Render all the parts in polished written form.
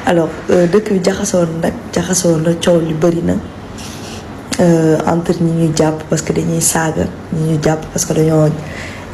alors dëkk bi jaxasoo na coow li bëri na entre ñi ñu jàpp parce que dañuy saaga ñi ñu jàpp parce que dañoo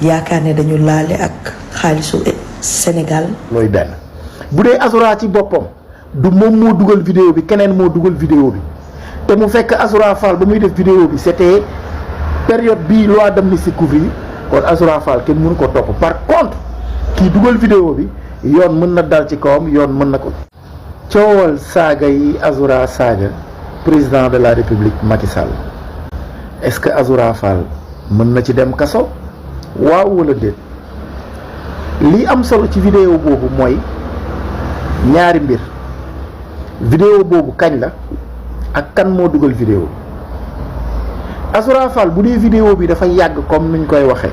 yaakaar ne dañu laale ak xaalisu Sénégal. looy benn bu dee Azoura ci boppam du moom moo dugal vidéo bi keneen moo dugal vidéo bi te mu fekk Azoura Fall ba muy def vidéo bi c'était période bii loi d'amnistie couvrir kon Azoura Fall kenn mënu ko topp. par contre kii dugal vidéo bi yoon mën na dal ci kawam yoon mën na ko. coowal saaga yi Azoura saaga président de la République Macky Sall est-ce que Azoura Fall mën na ci dem kaso waaw wala déet. li am solo ci vidéo boobu mooy ñaari mbir vidéo boobu kañ la ak kan moo dugal vidéo Azoura Fall bu dee vidéo bi dafa yàgg comme nuñ koy waxee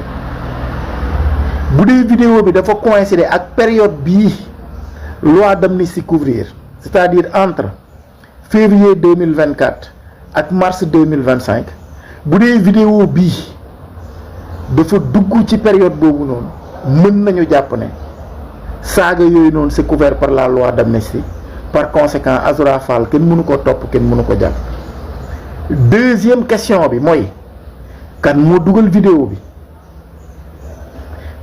bu dee vidéo bi dafa coïncider ak période bii loi d'amnistie couvrir c'est-à-dire entre février 2024 ak mars 2025 bu dee vidéo bii dafa dugg ci période boobu noonu mën nañu jàpp ne saaga yooyu noonu c'est couvert par la loi d'amnistie par conséquent Azoura Fall kenn mënu ko topp kenn mënu ko jàpp. deuxième question bi mooy kan moo dugal vidéo bi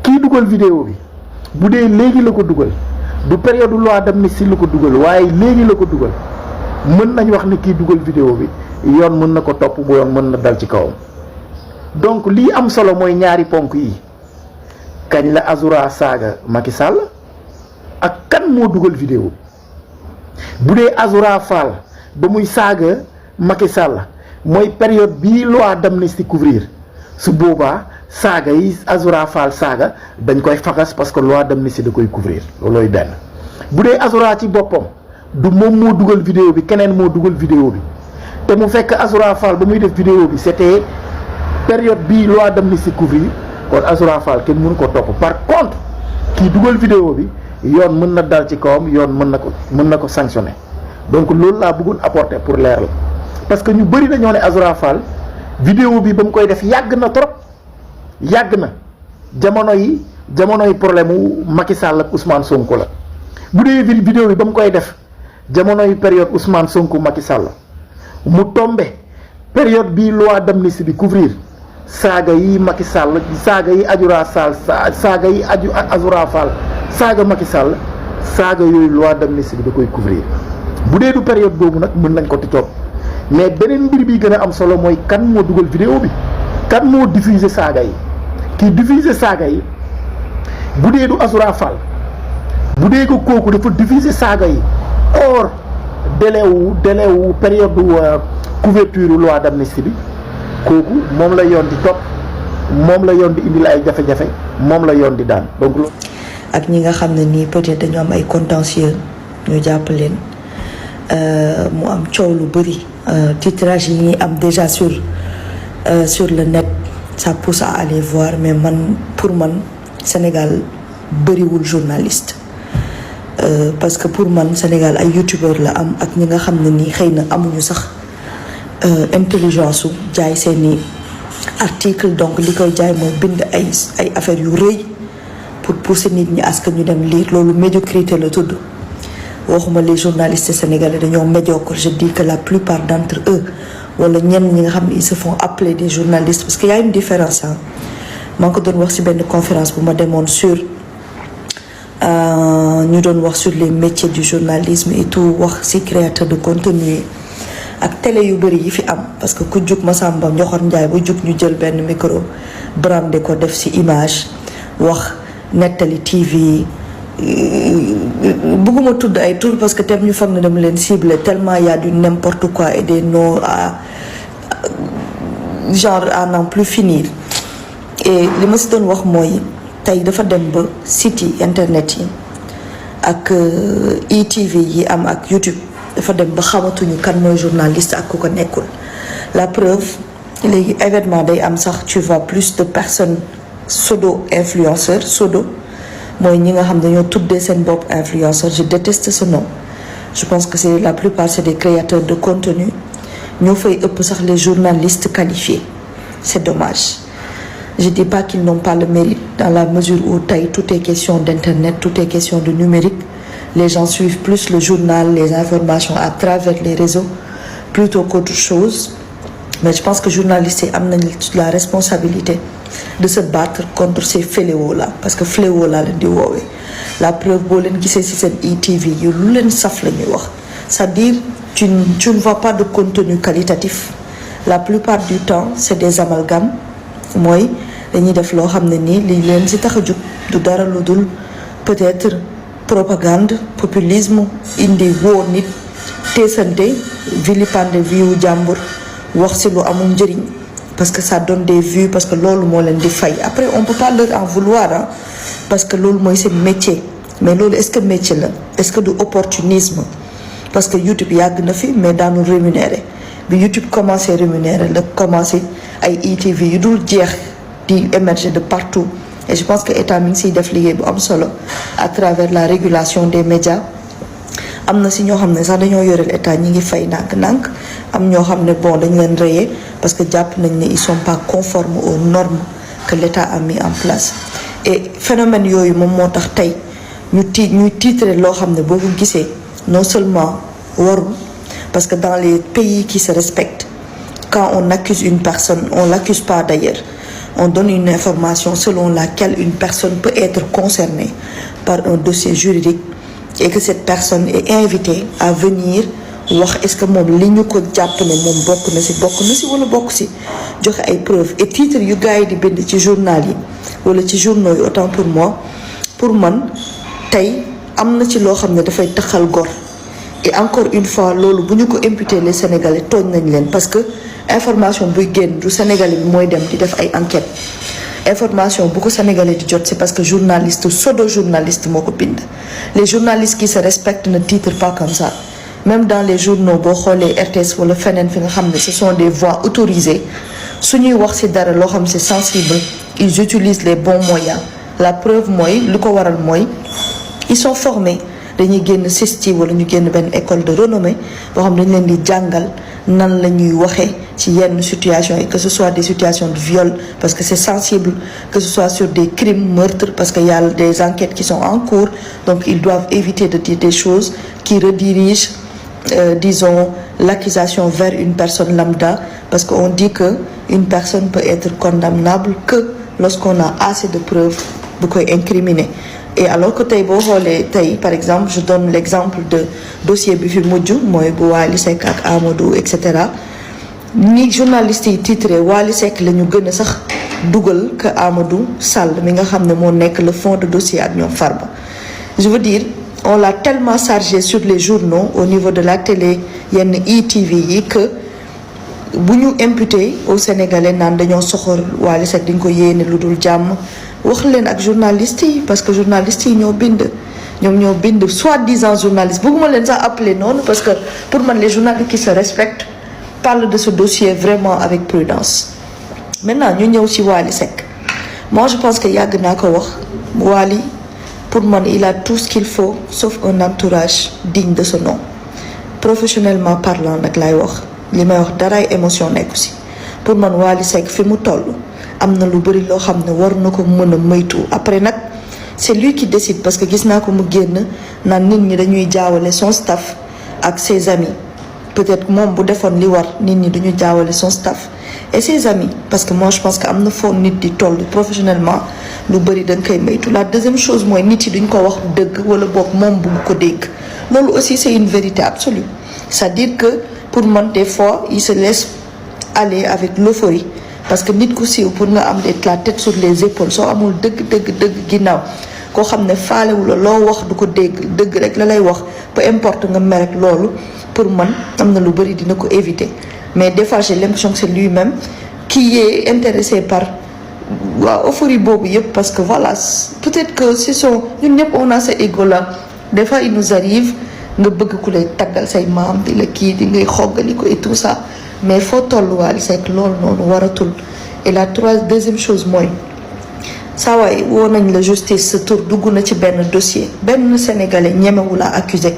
kii dugal vidéo bi bu dee léegi la ko dugal du période loi d'amnistie la ko dugal waaye léegi la ko dugal mën nañ wax ni kii dugal vidéo bi yoon mën na ko topp bu yoon mën na dal ci kawam. donc lii am solo mooy ñaari ponk yi kañ la Azoura saaga Macky Sall ak kan moo dugal vidéo bu dee Azoura Fall ba muy saaga Macky Sall mooy période bii loi d'amnistie couvrir su boobaa saaga yi Azoura Fall saaga dañ koy faxas parce que loi d'amnistie da koy couvrir loolooy benn. bu dee Azoura ci boppam du moom moo dugal vidéo bi keneen moo dugal vidéo bi te mu fekk Azoura Fall ba muy def vidéo bi c'était période bii loi d'amnistie couvrir kon Azoura Fall kenn mënu ko topp. par contre kii dugal vidéo bi yoon mën na dal ci kawam yoon mën na ko sanctionner donc loolu laa bëggoon apporter pour leer la parce que ñu bëri dañoo ne Azoura Fall vidéo bi ba mu koy def yàgg na trop yàgg na jamonoy problème wu Macky Sall ak Ousmane Sonko la. bu dee vidéo bi ba mu koy def jamonoy période Ousmane Sonko Macky Sall mu tombé période bii loi d'amnistie bi couvrir saaga yi Macky Sall saaga yi Azoura Fall saaga yi Azoura Fall saaga Macky Sall saaga yooyu loi d'amnistie bi da koy couvrir bu dee du période boobu nag mën nañ ko ti topp mais beneen mbir bi gën a am solo mooy kan moo dugal vidéo bi kan moo diffuser saaga yi kii diffuser saaga yi bu dee du Azoura Fall bu dee ko kooku dafa diffuser saaga yi hors délai wu période couverture loi d'amnistie bi kooku moom la yoon di topp moom la yoon di indil ay jafe-jafe moom la yoon di daan donc loolu. ak ñi nga xam ne nii peut-être dañu am ay contentieux ñu jàpp leen mu am coow lu bëri titrage yi ñuy am déjà sur le net ça pousse à aller voir mais pour man Sénégal bëriwul journaliste parce que pour man Sénégal ay youtubeur la am ak ñi nga xam ne nii xëy na amuñu sax intelligence su jaay seeni article donc li koy jaay mooy bind ay affaires yu rëy pour pousser nit ñi à ce que ñu dem lire loolu médiocrité la tudd waxuma les journalistes sénégalais dañoo médiocre je dis que la plupart d'entre eux wala ñenn ñi nga xam ne ils se font appeler des journalistes parce que y a une différence maa ngi ko doon wax ci benn conférence bu ma demoon sur ñu doon wax sur les métiers du journalisme et tout wax ci créateur de contenu ak télé yu bëri yi fi am parce que ku jug Massamba Njoxor Njaay bu jug ñu jël benn micro brandé ko def ci image wax nettali TV bëgguma tudd ay tur parce que tam ñu foog ne dama leen ciblé tellement y a du n'importe quoi et des noms à genre à n'en plus finir et li ma ci doon wax mooy tey dafa dem ba site yi internet yi ak ITV yi am ak YouTube dafa dem ba xamatuñu kan mooy journaliste ak ku ko nekkul la preuve léegi événement day am sax tu vois plus de personnes pseudo influenceurs pseudo mooy ñi nga xam dañoo tuddee seen bopp influenceur je déteste ce nom je pense que c'est la plupart c'est des créateurs de contenu ñoo fay ëpp sax les journalistes qualifiés c'est dommage je dis pas qu'ils n'ont pas le mérite dans la mesure où tey tout est question d'internet tout est question de numérique les gens suivent plus le journal, les informations à travers les réseaux plutôt qu'autre chose. Mais je pense que journalistes yi am nañ la responsabilité de se battre contre ces fléaux là parce que fléau laa leen di woowee la preuve boo leen gisee ci seen ITV yu lu leen saf la ñuy wax c'est-à-dire tu ne vois pas de contenu qualitatif la plupart du temps c'est des amalgames mooy dañuy def loo xam ne nii li leen ci tax a jóg du dara lu dul peut-être propagande populisme indi woo nit teesante vilipender vie wu jàmbur wax ci lu amul njëriñ parce que ça donne des vues parce que loolu moo leen di fay après on peut pas leur en vouloir hein, parce que loolu mooy seen métier mais loolu est-ce que métier la est-ce que du opportunisme parce que YouTube yàgg na fi mais daanu rémunéré bi YouTube commencé rémunéré la commencé ay ITV yu dul jeex di émerger de partout et je pense que état mi ngi siy def liggéey bu am solo à travers la régulation des médias am na si ñoo xam ne sax dañoo yoreel état ñi ngi fay nànk-nànk am ñoo xam ne bon dañ leen rayé parce que jàpp nañ ne ils sont pas conformes aux normes que l'état a mis en place et phénomène yooyu moom moo tax tey ñuy titrer loo xam ne boo ko gisee non seulement warul parce que dans les pays qui se respectent quand on accuse une personne on l'accuse pas d'ailleurs on donne une information selon laquelle une personne peut être concernée par un dossier juridique et que cette personne est invitée à venir wax est-ce que moom li ñu ko jàpp ne moom bokk na ci wala bokk ci joxe ay preuves et titres yu gars yi di bind ci journal yi wala ci journaux yi autant pour moi pour man tey am na ci loo xam ne dafay taxal gor et encore une fois loolu bu ñu ko imputer les Sénégalais tooñ nañ leen parce que information buy génn du Sénégalais bi mooy dem di def ay enquêtes information bu ko Sénégalais di jot c'est parce que journaliste pseudo journaliste moo ko bind les journalistes qui se respectent ne titrent pas comme ça même dans les journaux boo xoolee RTS wala feneen fi nga xam ne ce sont des voix autorisées su ñuy wax ci dara loo xam c'est sensible ils utilisent les bons moyens la preuve mooy lu ko waral mooy ils sont formés dañuy génn CESTI wala ñu génn benn école de renommée boo xam ne dañ leen di jàngal nan la ñuy waxee ci yenn situations yi que ce soit des situations de viol parce que c'est sensible que ce soit sur des crimes meurtres parce qu'il y a des enquêtes qui sont en cours donc ils doivent éviter de dire des choses qui redirigent disons l'accusation vers une personne lambda parce qu'on dit que une personne peut être condamnable que lorsqu'on a assez de preuves bu koy incriminer et alors que tey boo xoolee tey par exemple je donne l'exemple de dossier bi fi mujj mooy bu Wally Seck ak Amadou et cetera ni journalistes yi titré Wally Seck la ñu gën a sax dugal que Amadou Sall mi nga xam ne moo nekk le fond de dossier ak ñoom Farba je veux dire on l'a tellement chargé sur les journaux au niveau de la télé yenn ITV yi que bu ñu imputé au Sénégalais naan dañoo soxor Wally Seck dañ ko yéene lu dul jàmm wax leen ak journalistes yi parce que journalistes yi ñoo bind soi-disant journalistes bëgguma leen sax appeler noonu parce que pour man les journalistes qui se respectent parlent de ce dossier vraiment avec prudence maintenant ñu ñëw ci Wally Seck moi je pense que yàgg naa ko wax Wally pour man il a tout ce qu'il faut sauf un entourage digne de ce nom professionnellement parlant nag laay wax li may wax daraay émotion nekku ci pour man Wally Seck fi mu toll am na lu bari loo xam ne war na ko mën a moytu après nag c'est lui qui décide parce que gis naa ko mu génn naan nit ñi dañuy jaawale son staff ak ses amis peut-être moom bu defoon li war nit ñi duñu jaawale son staff et ses amis parce que moi je pense que am na foo nit di toll professionnellement lu bari da nga koy moytu la deuxième chose mooy nit yi duñ ko wax dëgg wala boog moom bu ko dégg loolu aussi c'est une vérité absolue c'est-à-dire que pour man des fois il se laisse aller avec l'euphorie parce que nit ku siiw pour nga am la tête sur les épaules soo amul dëgg ginnaaw koo xam ne faalewu la loo wax du ko dëgg rek la lay wax peu importe nga mer rek loolu pour man am na lu bari dina ko éviter mais des fois j'ai l'impression que c'est lui-même qui est intéressé par waaw euphorie boobu yëpp parce que voilà peut-être que ce sont ñun ñëpp on a ce ego là des fois il nous arrive nga bëgg ku lay taggal say maam di la kii di ngay xoggali ko et tout ça mais foo tolluwaale c'est que loolu noonu waratul et la deuxième chose mooy saa waay woo nañ la justice sa tur dugg na ci benn dossier benn sénégalais ñemewu la accusé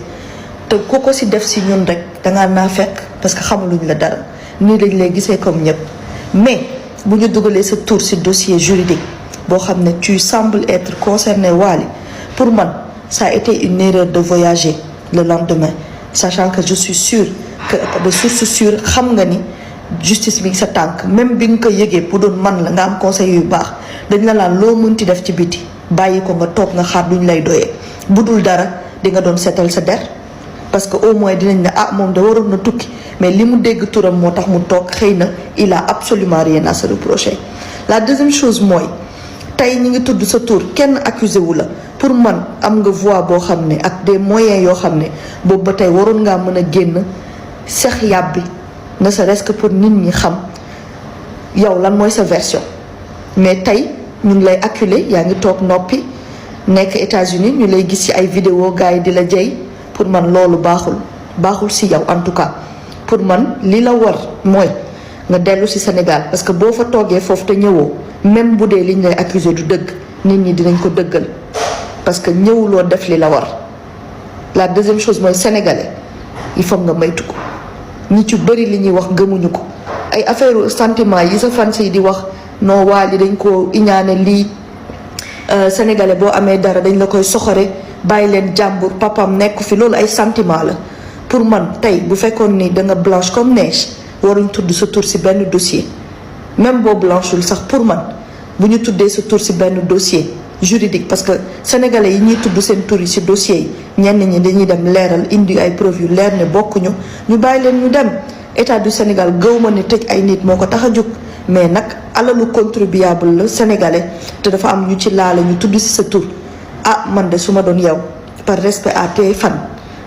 te ku ko ci def ci ñun rek dangaa naa fekk parce que xamuluñ la dara nii lañ lay gisee comme ñëpp mais bu ñu dugalee sa tur ci dossier juridique boo xam ne tu sembles être concerné Wally pour man ça a été une erreur de voyager le lendemain sachant que je suis sûre que de source sûre xam nga ni justice bi sa tànk même bi nga ko yëgee bu doon man la nga am conseil yu baax dañ la laan loo mënti def ci biti bàyyi ko nga toog nga xaar duñ lay doyee bu dul dara di nga doon seetal sa der parce que au moins dinañ ne moom da waroon na tukki mais li mu dégg turam moo tax mu toog xëy na il a absolument rien à se reprocher. La deuxième chose mooy tey ñi ngi tudd sa tur kenn accusé wu la pour man am nga voix boo xam ne ak des moyens yoo xam ne boobu ba tey waroon ngaa mën a génn seex yàbbi ne serait-ce que pour nit ñi xam yow lan mooy sa version mais tey ñu ngi lay acculé yaa ngi toog noppi nekk États-Unis ñu lay gis ci ay vidéo gars yi di la jey pour man loolu baaxul ci yow en tout cas pour man li la war mooy nga dellu ci Sénégal parce que boo fa toogee foofu te ñëwoo même bu dee liñ lay accuser du dëgg nit ñi dinañ ko dëggal parce que ñëwuloo def li la war. La deuxième chose mooy sénégalais il faut nga maytu ko ñi ci bëri li ñuy wax gëmuñu ko ay affaire sentiment yi sa fans yi di wax non waa li dañ ko iñaane lii sénégalais boo amee dara dañ la koy soxore bàyyi leen jàmbur papam nekk fi loolu ay sentiment la pour man tey bu fekkoon ni da nga blanche comme neige waruñ tudd sa tur ci benn dossier même boo blanchul sax pour man bu ñu tuddee sa tur ci benn dossier juridique parce que sénégalais yi ñuy tudd seen tur yi ci dossier yi ñenn ñi dañuy dem leeral indi ay preuve yu leer ne bokkuñu ñu bàyyi leen ñu dem état du Sénégal gëw ma ne tëj ay nit moo ko tax a jóg mais nag alalu contribuable la sénégalais te dafa am ñu ci laale ñu tudd ci sa tur man de su ma doon yow par respect à tes fan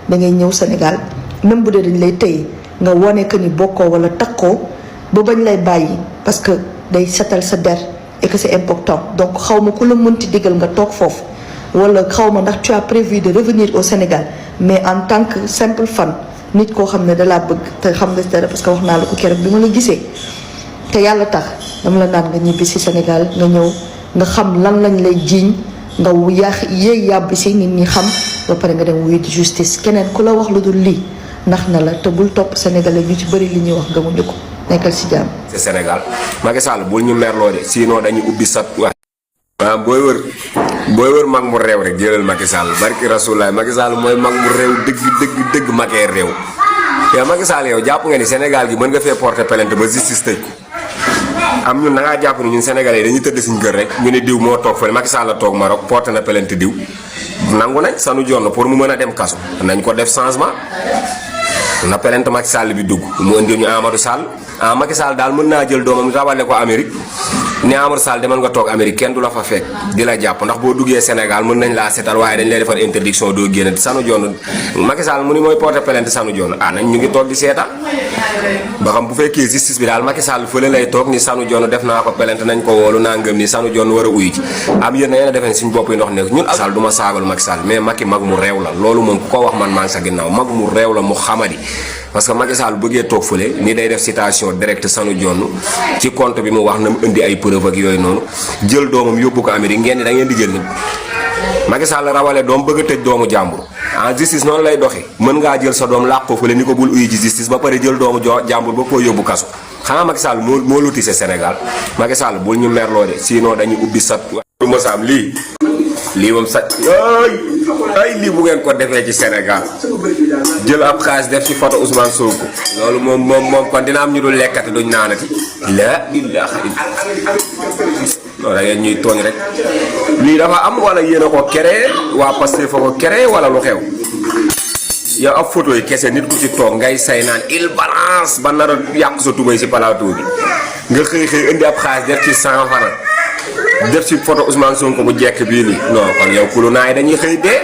da ngay ñëw Sénégal même bu dee dañ lay téye nga wone que ni bokkoo wala takkoo ba bañ lay bàyyi parce que day setal sa der et que c'est important donc xaw ma ku la mënti digal nga toog foofu wala xaw ma ndax tu as prévu de revenir au Sénégal mais en tant que simple fan nit koo xam ne da laa bëgg te xam nga dara parce que wax naa la ko keroog bi ma la gisee te yàlla tax dama la naan nga ñibbi si Sénégal nga ñëw nga xam lan lañ lay jiiñ nga yéey yàbbi si nit ñi xam ba pare nga dem wuyu di justice keneen ku la wax lu dul lii ndax na la te bul topp sénégalais ñu ci bëri li ñuy wax gëmuñu ko nekkal si jàmm. c'est Sénégal Macky Sall bul ñu merloo de sinon dañuy ubbi sat wax. waaw booy wër mag mu réew rek jëlal Macky Sall barki Rasulaay Macky Sall mooy mag mu réew dëgg Macky réew. yow Macky Sall yow jàpp nga ni Sénégal gi mën nga fee porter plainte ba justice tëj ko am ñun da ngaa jàpp ni ñun sénégalais dañuy tëdd suñu kër rek ñu ne diw moo toog fële Macky Sall la toog Maroc porté na plainte diw nangu nañ sanu jonn pour mu mën a dem kaso nañ ko def changement na plainte Macky Sall bi dugg mu indi ñu Amadou Sall Macky Sall daal mën naa jël doomam rawale ko Amérique ne Amadou Sall demal nga toog Amérique kenn du la fa fekk di la jàpp ndax boo duggee Sénégal mën nañ laa seetal waaye dañ lay defar interdiction doo génn sanu jonn Macky Sall mu ni mooy porté plainte sanu jonn nañ ñu ngi toog di seetaan ba xam bu fekkee justice bi daal Macky Sall fële lay toog ni sanu jonn def naa ko plainte nañ ko woolu naa ngëm ni sanu jonn war a uyu ci am yéen na yéen a defee suñu bopp yi ndox nekk ñun Sall du ma saagal Macky Sall mais Macky mag mu réew la loolu moom ku ko wax man maa ngi sa ginnaaw mag mu réew la mu xamadi parce que Macky Sall bëggee toog fële ni day def citation directe sanu jonn ci compte bi mu wax na mu indi ay preuve ak yooyu noonu jël doomam yóbbu ko Amérique ngeen ni da ngeen di jël nit Macky Sall rawale doom bëgg a tëj doomu jàmbur justice noonu lay doxee mën ngaa jël sa doom làq ko fële ni ko bul uyu ci justice ba pare jël doomu jàmbur ba koo yóbbu kaso xanaa Macky Sall moo lotissé Sénégal Macky Sall bul ñu merloo de sinon dañuy ubbi sat du ma saam lii moom sat ay lii bu ngeen ko defee ci Sénégal jël ab xaalis def ci photo Ousmane Sonko loolu moom kon dina am ñu dul lekkati duñ naanati la ilaha illa non da ngeen ñuy tooñ rek lii dafa am wala yéen a ko créé waa Pastef fa ko créé wala lu xew yow ab photo yi kese nit ku ci toog ngay say naan il balance ba nar a yàq sa tubay si plateau bi nga xëy indi ab xaalis def ci 100 francs def ci photo Ousmane Sonko bu jekk bii nii non kon yow kulu naay dañuy xëy dee